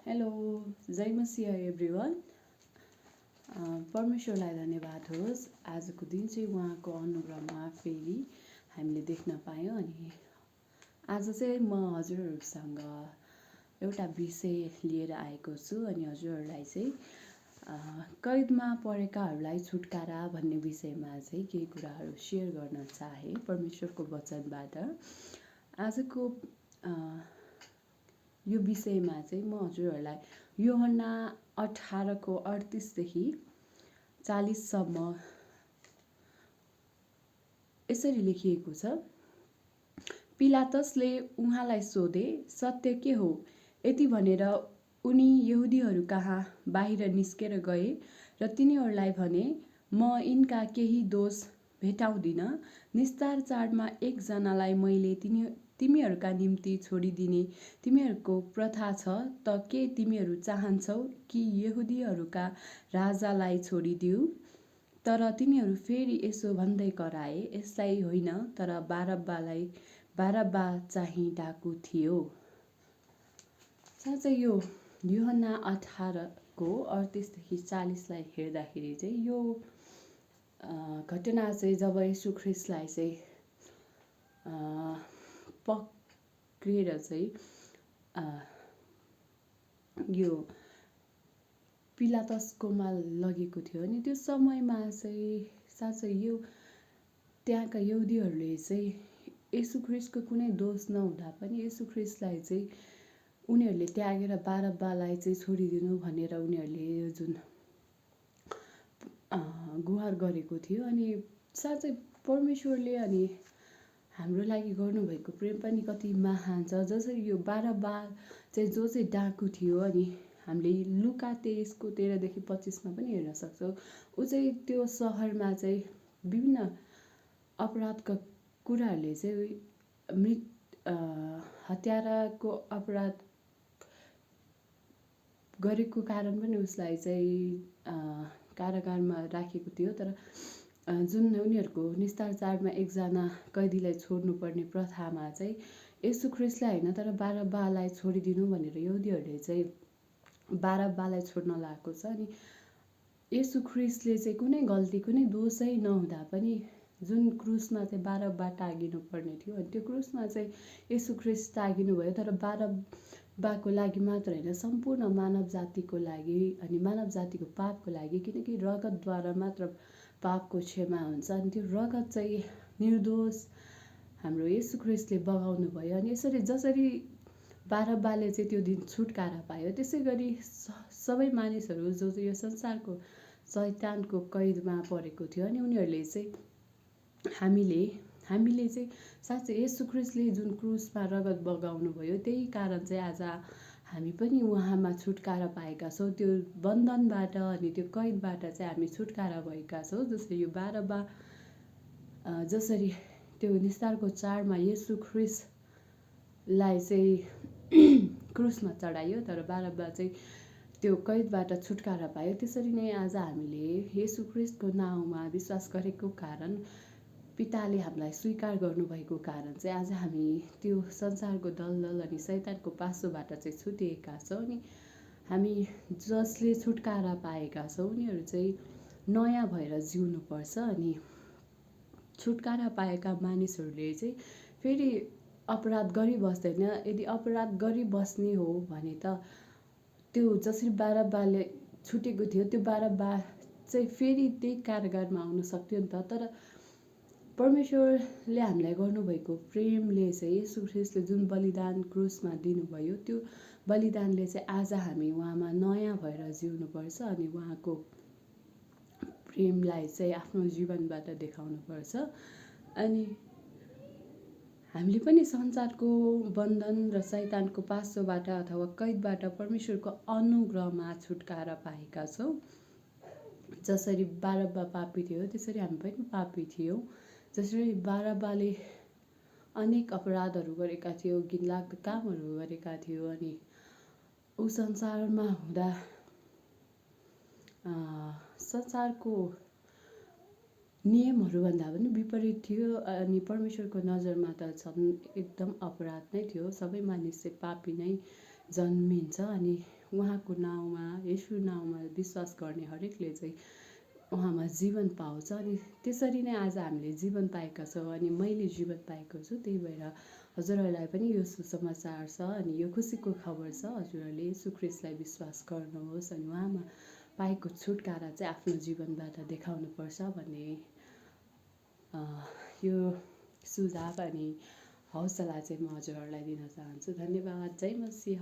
Hello, जय मसिह everyone. परमेश्वरलाई धन्यवाद होस्। आजको दिन चाहिँ उहाँको अनुग्रहमा फेरि हामीले देख्न पायौँ। अनि आज चाहिँ म हजुरहरूसँग एउटा विषय लिएर आएको छु। अनि हजुरहरूलाई चाहिँ कैदमा परेकाहरूलाई छुटकारा भन्ने विषयमा चाहिँ केही कुराहरू सेयर गर्न चाहे परमेश्वरको वचनबाट। आजको यो विषयमा चाहिँ म हजुरहरूलाई यूहन्ना 18को 38 देखि 40 सम्म यसरी लेखिएको छ। पिलातसले उहाँलाई सोधे, सत्य के हो? यति भनेर उनी यहुदीहरू कहाँ बाहिर निस्केर गए र तिनीहरूलाई भने, म यिनका केही दोष भेटाउँदिन। निस्तार चाडमा एकजनालाई मैले तिमीहरूका निम्ति छोडिदिने तिमीहरूको प्रथा छ त के तिमीहरू चाहन्छौ कि यहुदीहरूका राजालाई छोडिदिऊ? तर तिनीहरू फेरि यसो भन्दै कराए, यसलाई होइन, तर बारब्बा चाहिँ डाकु थियो। साँच्चै यो यूहन्ना 18को 38 देखि 40लाई हेर्दाखेरि चाहिँ यो घटना चाहिँ जब येशू ख्रीष्टलाई चाहिँ पक्रिएर चाहिँ यो पिलातसकोमा लगेको थियो। अनि त्यो समयमा चाहिँ साँच्चै यो त्यहाँका यहुदीहरूले चाहिँ येशू ख्रीष्टको कुनै दोष नहुँदा पनि येशू ख्रीष्टलाई चाहिँ उनीहरूले त्यागेर बारब्बालाई चाहिँ छोडिदिनु भनेर उनीहरूले यो जुन गुहार गरेको थियो। अनि साँच्चै परमेश्वरले अनि हाम्रो लागि गर्नुभएको प्रेम पनि कति महान छ। जसरी यो बारब्बा चाहिँ जो चाहिँ डाकु थियो, अनि हामीले लुका 23को 13 देखि 25मा पनि हेर्न सक्छौँ। ऊ चाहिँ त्यो सहरमा चाहिँ विभिन्न अपराधका कुराहरूले चाहिँ हत्याराको अपराध गरेको कारण पनि उसलाई चाहिँ कारागारमा राखेको थियो। तर जुन उनीहरूको निस्तार चाडमा एकजना कैदीलाई छोड्नुपर्ने प्रथामा चाहिँ येशू ख्रीष्टलाई होइन, तर बारब्बालाई छोडिदिनु भनेर यहुदीहरूले चाहिँ बारब्बालाई छोड्न लागेको छ। अनि येशू ख्रीष्टले चाहिँ कुनै गल्ती कुनै दोषै नहुँदा पनि जुन क्रुसमा चाहिँ बारब्बा टाँगिनु पर्ने थियो, अनि त्यो क्रुसमा चाहिँ येशू ख्रीष्ट टाँगिनु भयो। तर बारब्बाको लागि मात्र होइन, सम्पूर्ण मानव जातिको लागि अनि मानव जातिको पापको लागि, किनकि रगतद्वारा मात्र पापको क्षमा हुन्छ। अनि त्यो रगत चाहिँ निर्दोष हाम्रो येशू ख्रीष्टले बगाउनु भयो। अनि यसरी जसरी बारब्बाले चाहिँ त्यो दिन छुटकारा पायो, त्यसै गरी सबै मानिसहरू जो चाहिँ यो संसारको शैतानको कैदमा परेको थियो, अनि उनीहरूले चाहिँ हामीले चाहिँ साँच्चै येशू ख्रीष्टले जुन क्रुसमा रगत बगाउनु भयो, त्यही कारण चाहिँ आज हामी पनि उहाँमा छुटकारा पाएका छौँ। त्यो बन्धनबाट अनि त्यो कैदबाट चाहिँ हामी छुटकारा भएका छौँ। जसरी यो बारब्बा जसरी त्यो निस्तारको चाडमा येशू ख्रीष्टलाई चाहिँ क्रुसमा चढाइयो, तर बारब्बा चाहिँ त्यो कैदबाट छुटकारा पायो। त्यसरी नै आज हामीले येशू ख्रीष्टको नाउँमा विश्वास गरेको कारण पिताले हामीलाई स्वीकार गर्नुभएको कारण चाहिँ आज हामी त्यो संसारको दलदल अनि शैतानको पासोबाट चाहिँ छुटिएका छौँ। अनि हामी जसले छुटकारा पाएका छौँ उनीहरू चाहिँ नयाँ भएर जिउनुपर्छ। अनि छुटकारा पाएका मानिसहरूले चाहिँ फेरि अपराध गरिबस्दैन। यदि अपराध गरिबस्ने हो भने त त्यो जसरी बारब्बाले छुटेको थियो, त्यो बारब्बा चाहिँ फेरि त्यही कारागारमा आउन सक्थ्यो नि त। तर परमेश्वरले हामीलाई गर्नुभएको प्रेमले चाहिँ येशू ख्रीष्टले जुन बलिदान क्रुसमा दिनुभयो, त्यो बलिदानले चाहिँ आज हामी उहाँमा नयाँ भएर जिउनुपर्छ। अनि उहाँको प्रेमलाई चाहिँ आफ्नो जीवनबाट देखाउनुपर्छ। अनि हामीले पनि संसारको बन्धन र शैतानको पासोबाट अथवा कैदबाट परमेश्वरको अनुग्रहमा छुटकारा पाएका छौँ। जसरी बारब्बा पापी थियो, त्यसरी हामी पनि पापी थियौँ। जसरी बारब्बाले अनेक अपराधहरू गरेका थियो, घिनलाग्दो कामहरू गरेका थियो, अनि ऊ संसारमा हुँदा संसारको नियमहरूभन्दा पनि विपरीत थियो। अनि परमेश्वरको नजरमा त झन् एकदम अपराध नै थियो। सबै मानिस चाहिँ पापी नै जन्मिन्छ। अनि उहाँको नाउँमा येशू नाउँमा विश्वास गर्ने हरेकले चाहिँ उहाँमा जीवन पाउँछ। अनि त्यसरी नै आज हामीले जीवन पाएका छौँ अनि मैले जीवन पाएको छु। त्यही भएर हजुरहरूलाई पनि यो सुसमाचार छ अनि यो खुसीको खबर छ। हजुरहरूले येशू ख्रीष्टलाई विश्वास गर्नुहोस् अनि उहाँमा पाएको छुटकारा चाहिँ आफ्नो जीवनबाट देखाउनुपर्छ भन्ने यो सुझाव अनि हौसला चाहिँ म हजुरहरूलाई दिन चाहन्छु। धन्यवाद। जय मसीह।